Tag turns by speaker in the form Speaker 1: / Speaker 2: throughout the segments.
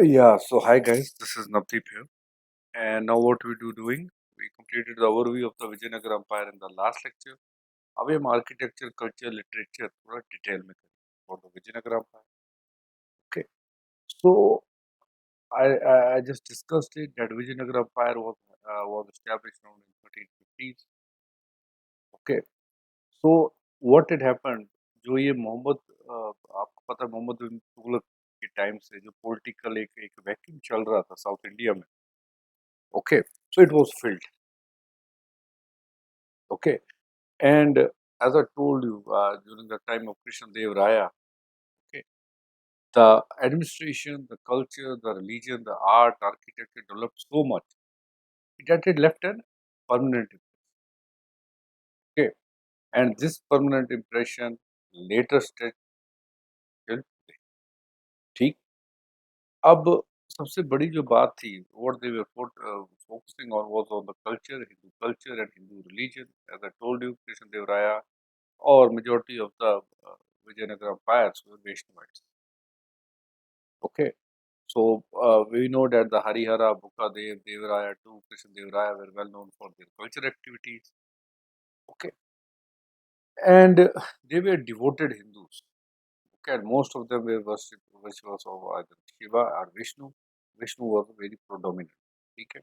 Speaker 1: Yeah, so hi guys, this is Navdeep here. And now what we do doing, we completed the overview of the Vijayanagara Empire in the last lecture. अब हम architecture, culture, literature थोड़ा detail में करेंगे for the Vijayanagara Empire. Okay, so I just discussed it that Vijayanagara Empire was established around in 1350s. Okay, so what had happened, जो ये मोहम्मद आपको पता है मोहम्मद बिन तुगलक के टाइम से जो पॉलिटिकल एक वैक्यूम चल रहा था साउथ इंडिया में. Okay, so it was filled. Okay, and as I told you, during the time of Krishna Dev Raya, okay, the administration, the culture, the religion, the art, architecture developed so much that it left an permanent impression. Okay, and this permanent impression later stretched till today. ठीक. अब सबसे बड़ी जो बात थी, what they were focusing on was on the culture, Hindu culture and Hindu religion. As I told you, Krishna Dev Raya or majority of the Vijayanagara empires were Vaishnavites. Okay, so we know that the Harihara, Bukadev, Devaraya too, Krishna Devaraya were well known for their cultural activities. Okay, and they were devoted Hindus. Okay, and most of them were worshippers of either Shiva or Vishnu. Vishnu was very predominant. Okay,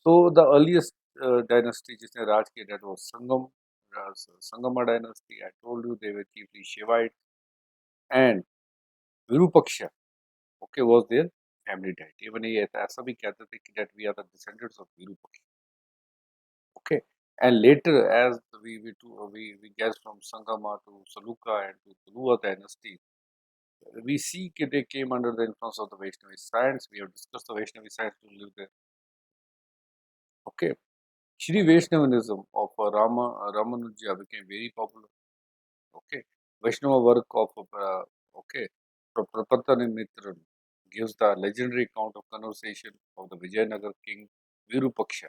Speaker 1: so the earliest dynasty जिसने राज किया that was Sangama dynasty. I told you they were chiefly Shivite, and Virupaksha, okay, was their family deity. Even ये ऐसा भी कहते थे कि that we are the descendants of Virupaksha. Okay, and later as we guess from Sangama to Saluka and to Tulua dynasty, we see that they came under the influence of the Vaishnavi science. We have discussed the Vaishnavi science to live there. Okay, Shri Vaishnavism of Ramanuja became very popular. Okay, Vaishnava work of okay, Prapatanitran gives the legendary account of conversation of the Vijayanagar king Virupaksha,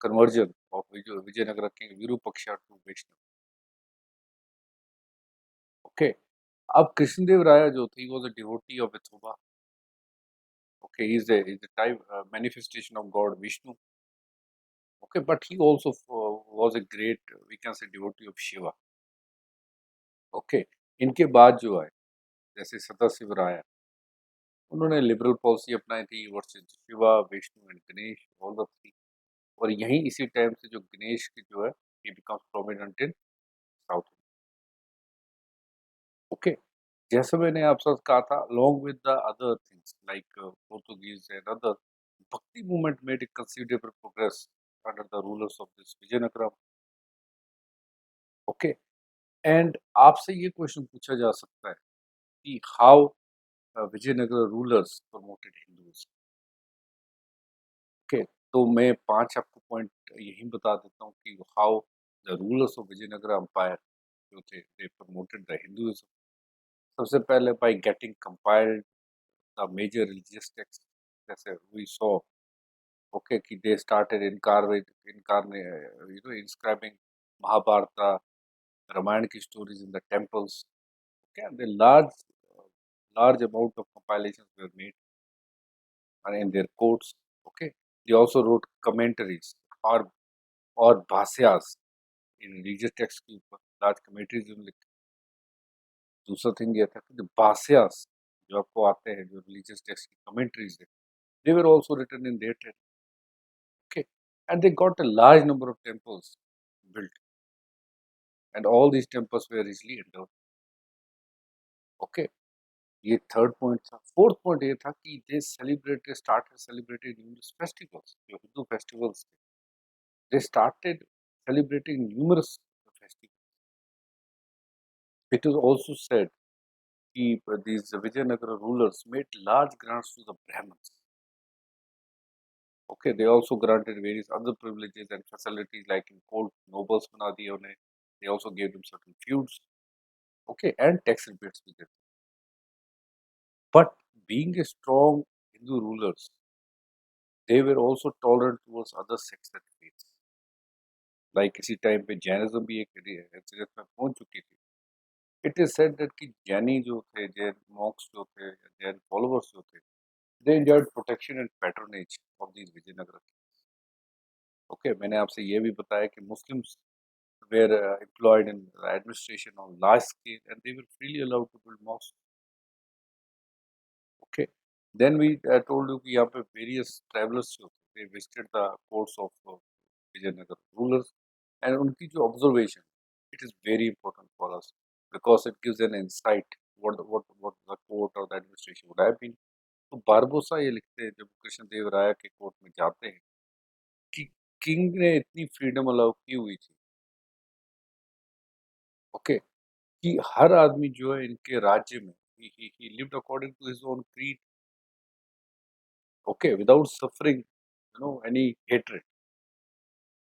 Speaker 1: conversion of Vijayanagara king Virupaksha to Vaishnava. Okay, अब कृष्णदेव राय जो थे, he was a devotee of Vithoba. Okay, he's a type manifestation of God Vishnu. Okay, but he also was a great, we can say, devotee of Shiva. Okay, इनके बाद जो आए जैसे सदाशिव राय, उन्होंने liberal policy अपनाई थी versus Shiva, Vishnu and Ganesh, all the three. और यहीं इसी टाइम से जो गणेश की जो है, he becomes prominent in south. Okay, जैसे मैंने आपसे कहा था, along with the other things like Portuguese and other, Bhakti movement made a considerable progress under the rulers of this Vijayanagara. Okay, and आपसे ये क्वेश्चन पूछा जा सकता है कि how Vijayanagar rulers promoted Hindus. Okay, तो मैं 5 आपको पॉइंट यही बता देता हूँ कि how the rulers of Vijayanagar empire जो थे दे प्रमोटेड द हिंदुइज्म. सबसे पहले by getting compiled the major religious text, जैसे वी सॉ. ओके, कि दे स्टार्टेड इनकारने इंस्क्राइबिंग महाभारत, रामायण की stories in the temples. Okay, and the large amount of compilations were made and in their courts. Okay, they also wrote commentaries or bhasyas in religious texts के ऊपर large commentaries उन्होंने लिखे. दूसरा thing ये था कि bhasyas जो आपको आते हैं, जो religious text की commentaries है, they were also written in their text. Okay, and they got a large number of temples built, and all these temples were easily endowed. Okay, ये थर्ड पॉइंट था. Fourth point ये था कि दे celebrated numerous festivals, जो Hindu festivals थे. They started celebrating numerous festivals. It is also said that these Vijayanagara rulers made large grants to the Brahmins. Okay, they also granted various other privileges and facilities like in court, nobles बना दिए उन्हें. They also gave them certain feuds. Okay, and tax rebates with it. But being a strong Hindu rulers, they were also tolerant towards other sects and faiths. Like इसी time पे Jainism भी एक incident में पहुंच चुकी थी. It is said that कि जैनी जो थे, जैन मॉन्क्स जो थे, जैन फॉलोअर्स जो थे, They enjoyed protection and patronage of these Vijayanagara. Okay, मैंने आपसे ये भी बताया कि Muslims were employed in the administration on large scale and they were freely allowed to build mosques. Okay, then we told you कि यहाँ पे various travelers जो थे, they visited the courts of Vijayanagar rulers and उनकी जो observation, it is very important for us because it gives an insight what the court or the administration would have been. तो Barbosa ये लिखते हैं जब कृष्णदेवराय के कोर्ट में जाते हैं कि किंग ने इतनी फ्रीडम अलाउ की हुई थी, ओके, कि हर आदमी जो है इनके राज्य में he lived according to his own creed, okay, without suffering, any hatred.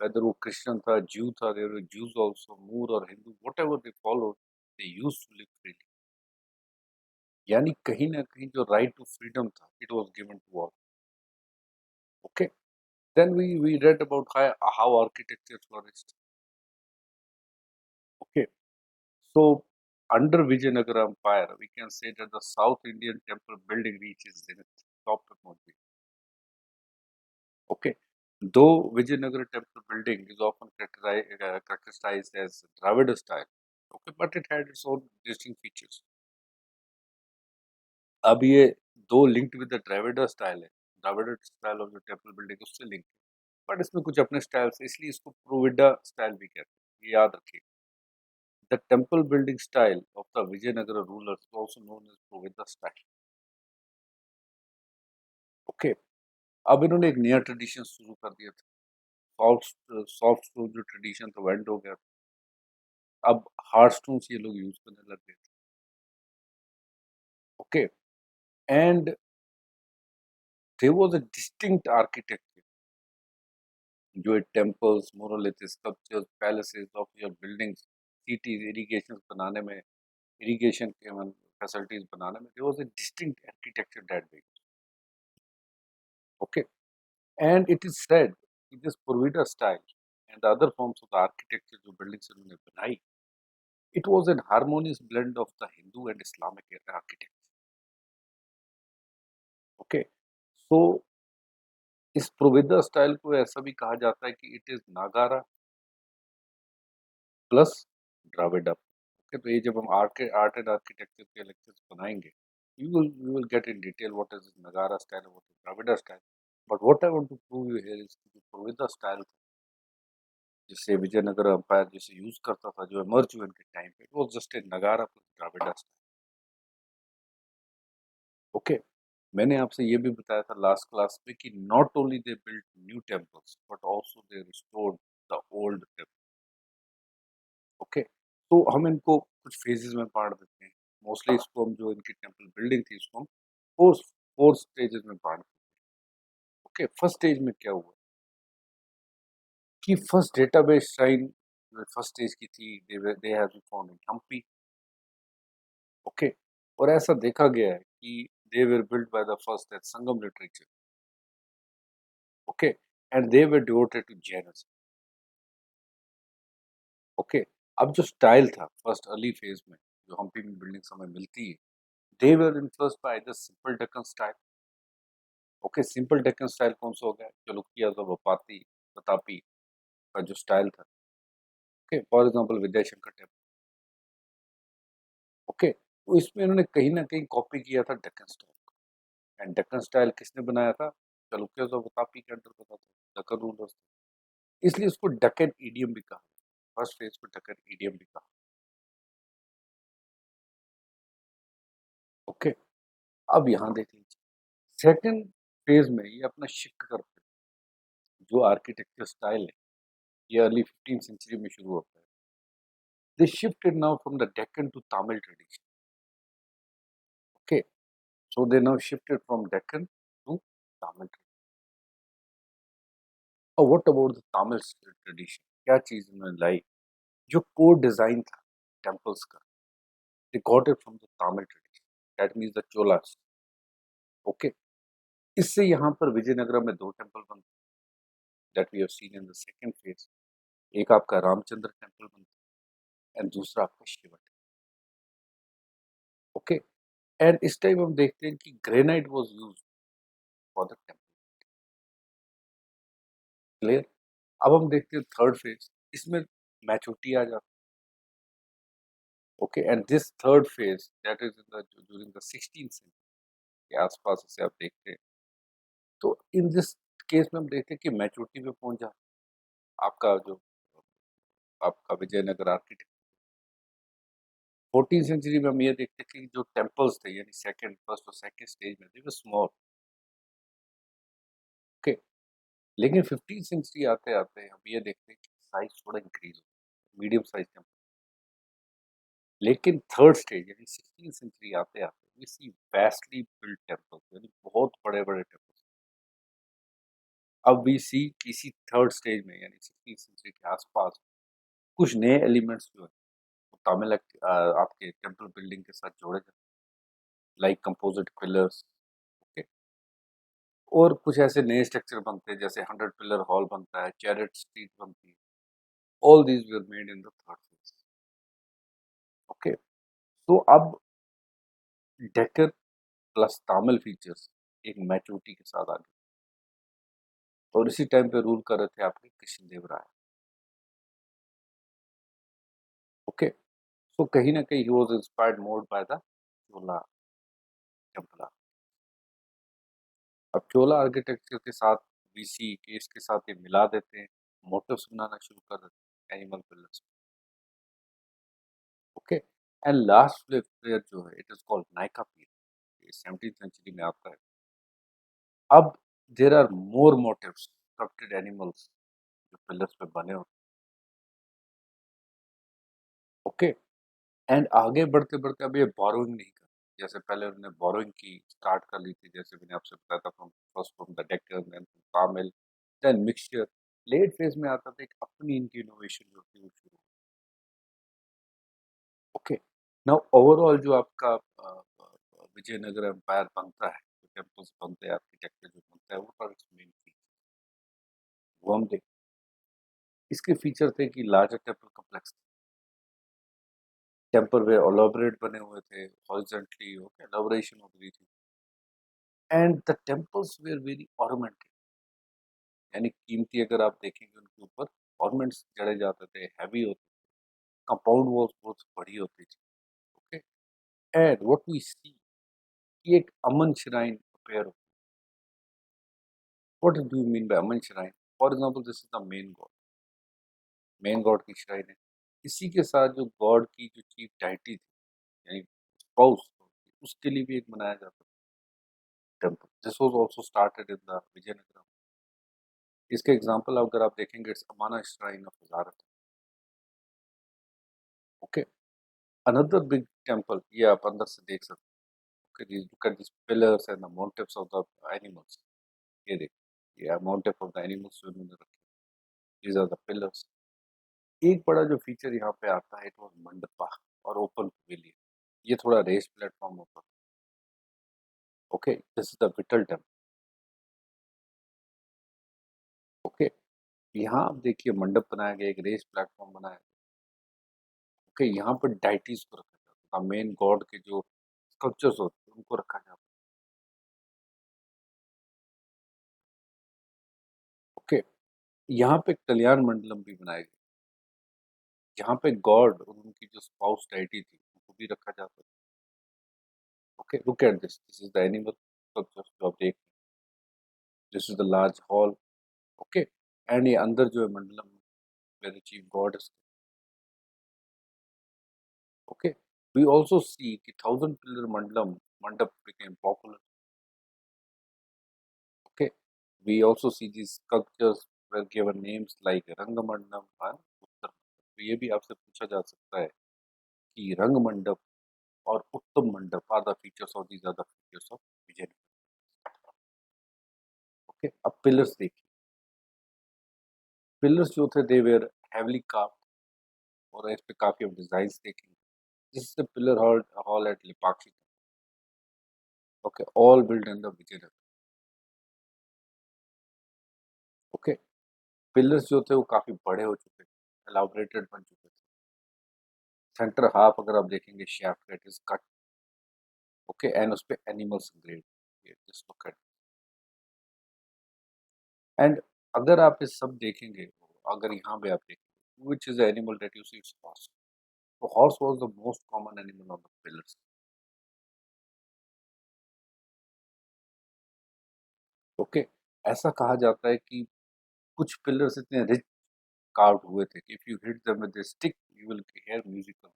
Speaker 1: Whether वो क्रिश्चियन था, ज्यू था, they were Jews also, मूर और Hindu, whatever they followed, they used to live freely. यानी कहीं ना कहीं जो राइट टू फ्रीडम था, it was given to all. Okay. Then we read about how architecture flourished. Okay. So under Vijayanagara Empire, we can say that the South Indian temple building reaches zenith, top to Mount. Okay. Though Vijayanagara temple building is often characterized as Dravida style, okay, but it had its own distinct features. अब ये दो linked with the Dravida style है, Dravida style of the temple building उससे linked है, but इसमें कुछ अपने style से, इसलिए इसको प्रोविडा स्टाइल भी कहते हैं, ये याद रखिए. The temple building style of the Vijayanagara rulers is also known as Provida style. Okay. अब इन्होंने एक नया ट्रेडिशन शुरू कर दिया था. सॉफ्ट स्टोन जो ट्रेडिशन था वो एंड हो गया. अब हार्ड स्टोन्स ये लोग यूज करने लग गए थे. Okay. And there was a distinct architecture जो temples, monolithic sculptures, palaces of your buildings, cities, irrigation बनाने में, इरिगेशन के फैसिलिटीज बनाने में, there was a distinct architecture that way. Okay. And it is said in this Purvita style and the other forms of the architecture जो buildings इन्होंने बनाई, it was an harmonious blend of the Hindu and Islamic architecture. Okay, so इस Purvita style को ऐसा भी कहा जाता है कि it is Nagara plus Dravida. Okay, तो ये जब हम आर्ट एंड आर्किटेक्चर के लेक्चर्स बनाएंगे, you will get in detail what is Nagara style and what is Dravida style. But what I want to prove you here is कि Purvita style जिसे Vijayanagar umpire जिसे use करता था, जो emerge हुए उनके टाइम पे, वो जस्ट ए नगारा प्लस द्राविड़ा स्टाइल. ओके. मैंने आपसे ये भी बताया था लास्ट क्लास में कि not only they built new temples but also they restored the old temple. Okay. तो हम इनको कुछ फेजेस में बांट देते हैं. मोस्टली इसको हम जो इनकी टेम्पल बिल्डिंग थी इसको हम फोर फोर स्टेजेस में बांट देते हैं. ओके. फर्स्ट स्टेज में क्या हुआ कि first database shrine first stage की थी, they have been found in Hampi. Okay. और ऐसा देखा गया है कि they were built by the first at Sangam literature. Okay. And they were devoted to Jainism. Okay. अब जो स्टाइल था फर्स्ट अर्ली फेज में जो हम्पी में बिल्डिंग हमें मिलती है, they were influenced by the simple Deccan style. Okay, simple Deccan style कौन सा हो गया, चालुक्य वपाती प्रतापी का जो स्टाइल था. Okay. For example Vidyashankar temple. Okay. तो इसमें इन्होंने कहीं ना कहीं कॉपी किया था Deccan style. And Deccan style किसने बनाया था, चालुक्य वतापी के अंडर बना था, डेक्कन रूलर्स. इसलिए उसको डेक्कन ईडियम भी कहा. फर्स्ट फेज को डेक्कन ईडियम भी कहा. ओके. अब यहाँ देख लीजिए सेकंड फेज में ये अपना शिफ्ट करते हैं. जो आर्किटेक्चर स्टाइल है ये अर्ली 15th सेंचुरी में शुरू होता है. They shifted now from the Deccan to Tamil tradition. Okay. So they now shifted from Deccan to Tamil tradition. और what about the Tamil tradition, क्या चीज उन्होंने लाई, जो कोर डिजाइन था टेम्पल्स का, they got it from the Tamil tradition, that means the Cholas. Okay. इससे यहाँ पर विजयनगरम में दो टेम्पल बनते that we have seen in the second phase. एक आपका रामचंद्र टेम्पल बनता है एंड दूसरा आपका शिव टेम्पल. ओके. एंड इस टाइम हम देखते हैं कि granite was used for the temple. Clear? अब हम देखते हैं थर्ड फेज, इसमें मैच्योरिटी आ जाती है। Okay, and this third phase that is in the during the 16th century के आसपास इसे आप देखते हैं। तो इन दिस केस में हम देखते हैं कि मैच्योरिटी पे पहुंच जाता है आपका जो आपका विजयनगर आर्किटेक्ट। 14th सेंचुरी में हम ये देखते हैं कि जो टेम्पल्स थे यानी सेकंड फर्स्ट और सेकंड स्टेज में थे वो स्मॉल। ओके, लेकिन 15th सेंचुरी आते आते हम ये देखते हैं कि साइज थोड़ा इंक्रीज हो, मीडियम साइज टेम्पल। लेकिन थर्ड स्टेज यानी 16th सेंचुरी आते आते वी सी वैस्टली बिल्ड टेम्पल्स यानी बहुत बड़े बड़े टेम्पल्स। अब वी सी किसी थर्ड स्टेज में यानी 16th सेंचुरी के आसपास कुछ नए एलिमेंट्स जो है वो तमिल आपके टेम्पल बिल्डिंग के साथ जोड़े जाते हैं, लाइक कंपोजिट पिलर्स। ओके, और कुछ ऐसे नए स्ट्रक्चर बनते हैं जैसे 100 पिलर हॉल बनता है, चैरिट स्ट्रीट बनती है। All these were made in the third phase. Okay, तो अब डेक्कन प्लस तामिल फीचर्स एक मैच्योरिटी के साथ आ गए और इसी टाइम पे रूल कर रहे थे आपके कृष्णदेवराय। ओके, सो कहीं ना कहीं he was inspired more by the Chola temple. अब चोला आर्किटेक्चर के साथ वीसी के इसके साथ ये मिला देते हैं, मोटिव्स बनाना शुरू कर देते हैं animal pillars. Okay, and last player जो है it is called Nayaka period, ये 17th सेंचुरी में आता है। अब there are more motives sculpted animals जो पिलर्स पे बने होते हैं। ओके, एंड आगे बढ़ते बढ़ते अब ये बोरोइंग नहीं कर, जैसे पहले उन्होंने बोरोइंग की स्टार्ट कर ली थी, जैसे मैंने आपसे बताया था from first from the Deccan then Tamil then mixture. Late phase में आता था एक अपनी इनकी इनोवेशन जो थी वो शुरू। ओके, नाउ ओवरऑल जो आपका विजयनगर एम्पायर बनता है, जो टेम्पल्स बनते हैं, आर्किटेक्चर जो बनता है, वो पर मेन फीचर वो हम देख। इसके फीचर थे कि लार्जर टेम्पल कम्प्लेक्स, टेम्पल वे एलाबोरेट बने हुए थे, हॉरिजॉन्टली ओके एलाबोरेशन हो रही थी, and the temples were very ornamented यानी कीमती अगर आप देखेंगे उनके ऊपर ऑर्नामेंट्स जड़े जाते थे, हैवी होते, कंपाउंड वॉल्स बहुत बड़ी होती थी। Okay, and what we see कि एक Amman shrine appear. What do you mean by Amman shrine? For example this is the main god की श्राइन है। इसी के साथ जो गॉड की जो चीफ डाइटी थी यानी स्पाउस, उसके लिए भी एक बनाया जाता था temple. This was also started in the Vizianagaram. इसके एग्जांपल अगर आप देखेंगे it's Amana shrine of Wazarat. Okay, another big temple ये आप अंदर से देख सकते हो। Okay, these look at these pillars and the motifs of the animals. ये देखिए, ये motif of the animals जो इन्होंने रखे, these are the pillars। एक बड़ा जो फीचर यहाँ पे आता है वो मंडपा और ओपन पवेलियन। ये थोड़ा रेस प्लेटफॉर्म होता है। Okay, this is the Vitthala temple. Okay, यहाँ आप देखिए मंडप बनाया गया, एक रेस प्लेटफॉर्म बनाया गया। ओके, यहाँ पर डाइटीज को रखा जाता है, मेन गॉड के जो स्कल्पचर्स होते हैं उनको रखा जाता है। ओके, यहाँ पे एक कल्याण मंडलम भी बनाया गया, जहाँ पे गॉड और उनकी जो स्पाउस डाइटी थी उनको भी रखा जाता है। Okay, look at this is the animal sculpture जो आप देख, this is the large hall. Okay, and ये अंदर जो है मंडलम where the chief god is। Okay, we also see कि thousand pillar mandalam mandap became popular। Okay, we also see these sculptures were given names like Rangamandam and Uttar Mandap। तो ये भी आपसे पूछा जा सकता है कि रंग मंडप और उत्तम mandap are the features of these are the features of Vijayanagar. Okay, अब पिलर्स देखिए, पिलर्स जो थे दे वेर हैवली कार्व्ड और इस पे काफी हम डिजाइन्स देखेंगे। This is the pillar hall at Lepakshi. Okay, all build in the Vijayanagar. Okay, pillars जो थे वो काफ़ी बड़े हो चुके थे, एलाबोरेटेड बन चुके थे। सेंटर हाफ अगर आप देखेंगे shaft it is cut. Okay, and उस पे animals grade, just look at. And अगर आप ये सब देखेंगे, अगर यहाँ पे आप देखेंगे, which is the animal that you see, it's horse. So horse was the most common animal on the pillars. Okay, ऐसा कहा जाता है कि कुछ पिलर्स इतने रिच कार्व हुए थे कि if you hit them with a stick you will hear musical.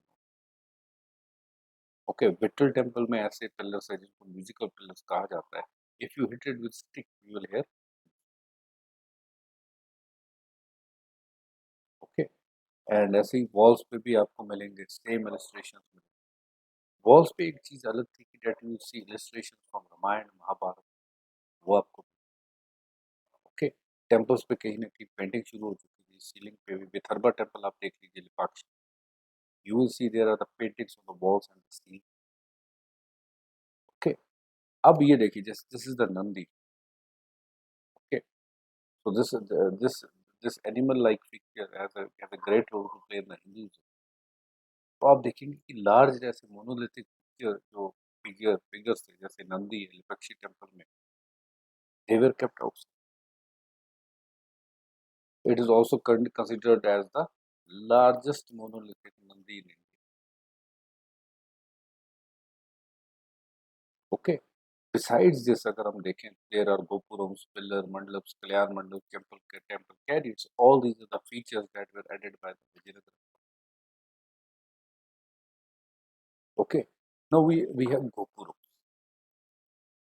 Speaker 1: Okay, Vitthal temple में ऐसे पिलर्स है जिनको म्यूजिकल पिलर्स कहा जाता है. If you hit it with stick you will hear. Okay, and ऐसे ही वॉल्स पे भी आपको मिलेंगे सेम इलस्ट्रेशन में. वॉल्स पे एक चीज अलग थी कि that you see illustration from Ramayana Mahabharata, वो आपको. ओके, टेम्पल्स पे कहीं ना कहीं पेंटिंग शुरू हो चुकी थी. सीलिंग पे भी विथर्बा टेम्पल आप देख लीजिए, Lepakshi, you will see there are the paintings on the walls and the ceiling. Okay, अब ये देखिए, this is the Nandi. Okay, so this animal like figure has a great role to play in the Hinduism. तो आप देखेंगे कि large जैसे monolithic picture जो figures थे, जैसे नंदी है विपक्षी टेम्पल में, they were kept outside. It is also considered as the largest monolithic Nandi in India. Okay. Besides this, अगर हम देखें, there are gopurams, pillar mandalaps, kalyan mandal, temple carriers. All these are the features that were added by the Vijayanagara. Okay. Now we have gopurams.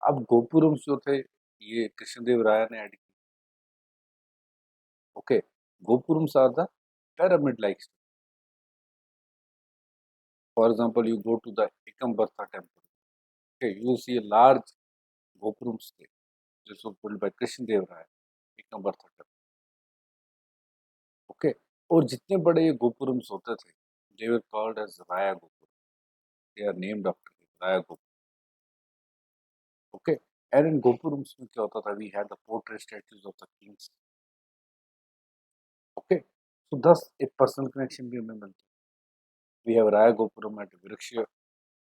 Speaker 1: अब गोपुरम्स जो थे, ये कृष्णदेव राय ने add किए. Okay, gopurams are the pyramid like. For example, you go to the Ekambartha temple. Okay, you will see a large gopuram stay. This was built by Krishnadev Raya, Ekambartha temple. Okay, और जितने बड़े ये गोपुरम्स होते थे, they were called as Raya Gopur. They are named after Raya Gopur. Okay, and in gopurams में क्या होता था? We had the portrait statues of the kings. Okay, so thus a personal connection भी हमें मिलता है. We have Raya Gopuram at Vriksha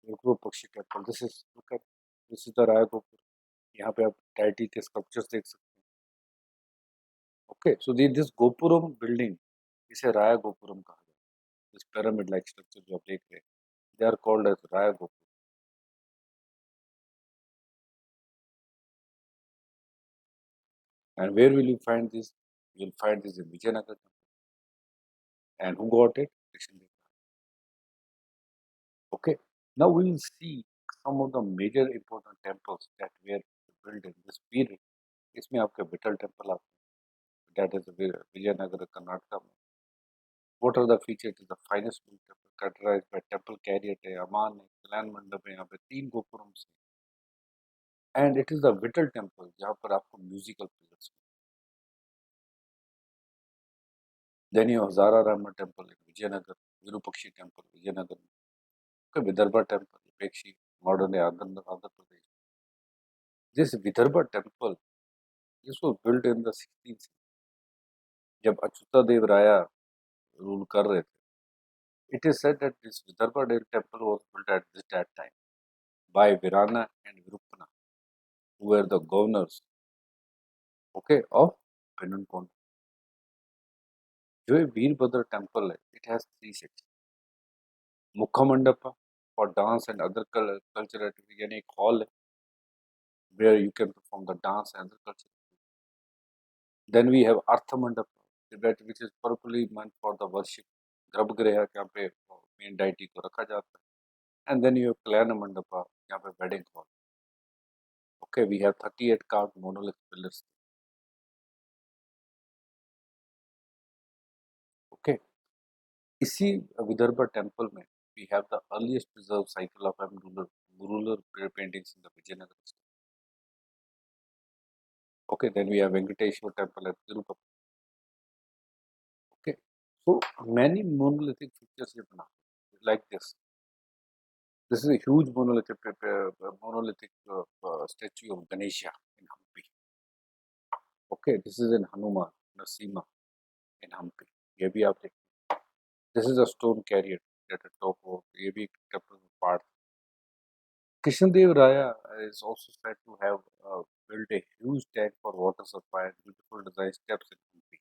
Speaker 1: Vikrupakshi temple. Look at, this is the Raya Gopur. यहाँ पे आप deity के sculptures देख सकते हैं. Okay, so this Gopuram building, इसे राया गोपुरम कहा जाता है. This pyramid like structure जो आप देख रहे हैं, they are called as Raya Gopur. And where will you find this? You will find this in Vijayanagar temple. And who got it? Krishndev. Okay, now we will see some of the major important temples that were built in this period. इसमें आपके Vitthal temple आते हैं, that is Vijayanagar, Karnataka में. What are the features? It is the finest built temple, characterized by temple carrier है, अमान है, कल्याण मंडप है, यहाँ पे 3 गोपुरम्स हैं. And it is the Vittal temple जहाँ पर आपको musical pillars. Then you have Hazara Rama temple in Vijayanagar, Virupakshi temple Vijayanagar, okay, Vidarbha temple Ipekshi, modern day Andhra Pradesh. This Vidarbha temple, this was built in the 16th century जब अच्युता देव राया rule कर रहे थे. It is said that this Vidarbha temple was built at that time by Virana and Virupana, who were the governors, okay, of Penanconda. जो ये Virbhadra temple है, it has 3 sections. मुख्य मंडप for dance and other cultural activity, यानी एक hall है where you can perform the dance and other culture. Then we have Artha Mandap, that which is particularly meant for the worship. गर्भगृह जहाँ पे main deity को रखा जाता है. And then you have Kalyana Mandapa, यहाँ पे wedding hall. Okay, we have 38 carved monolith pillars. Okay, इसी विदर्भ टेम्पल में we have the earliest preserved cycle of rural paintings in the Vijayanagar state. Okay, then we have Venkateshwar temple at Tirupati. Okay, so many monolithic features are now like this. This is a huge monolithic statue of Ganesha in Hampi. Okay, this is in Hanuman, Nasima in Hampi. ये भी आप देखिए. This is a stone carrier at the top of. ये भी temple part. Krishnadev Raya is also said to have built a huge tank for water supply and beautiful design steps in Hampi.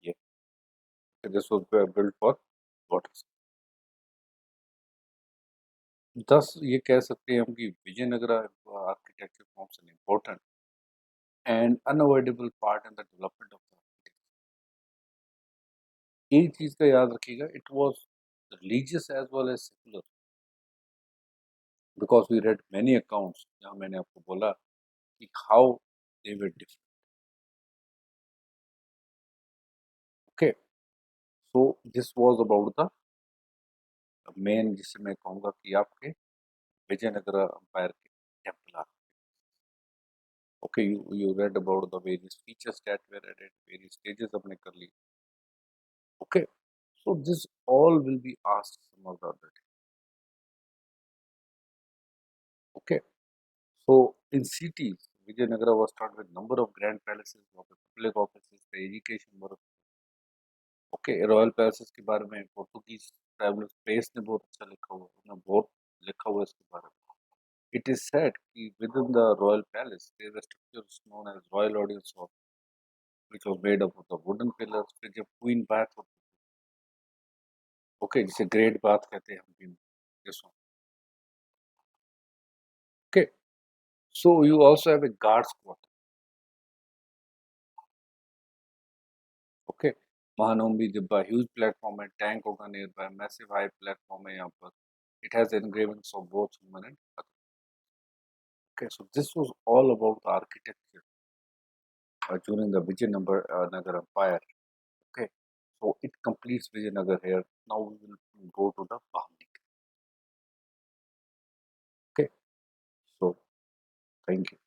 Speaker 1: Yeah, so this was built for water supply. Thus, ये कह सकते हैं हम कि Vijayanagara architecture forms an important and unavoidable part in the development of the architecture. एक चीज का याद रखिएगा, it was religious as well as secular, because we read many accounts जहाँ मैंने आपको बोला कि how they were different. Okay, so this was about the main, जिसे मैं कहूँगा कि आपके विजयनगरा empire के temple. Okay, you read about the various features that were added, various stages हमने कर ली. Okay, so this all will be asked some of the other day. Okay, so in cities, Vijayanagara was started with number of grand palaces, of the public offices, the education work. Okay, royal palaces के बारे में Portuguese travellers press ने बहुत अच्छा लिखा हुआ है, उन्होंने बहुत लिखा हुआ है इसके बारे में. It is said कि within the royal palace there were structures known as royal audience hall, which was made up of the wooden pillars. फिर जब क्वीन बाथ होती, ओके, जिसे ग्रेट बाथ कहते हैं हम भी, this one. Okay, so you also have a guards quarter. Okay, Mahanavami डिब्बा, huge platform है, tank होगा nearby, massive high platform है यहाँ पर. It has engravings of both human and other. Okay, so this was all about the architecture during the Vijayanagar Empire. Okay, so it completes Vijayanagar here. Now we will go to the Bahmani. Okay, so thank you.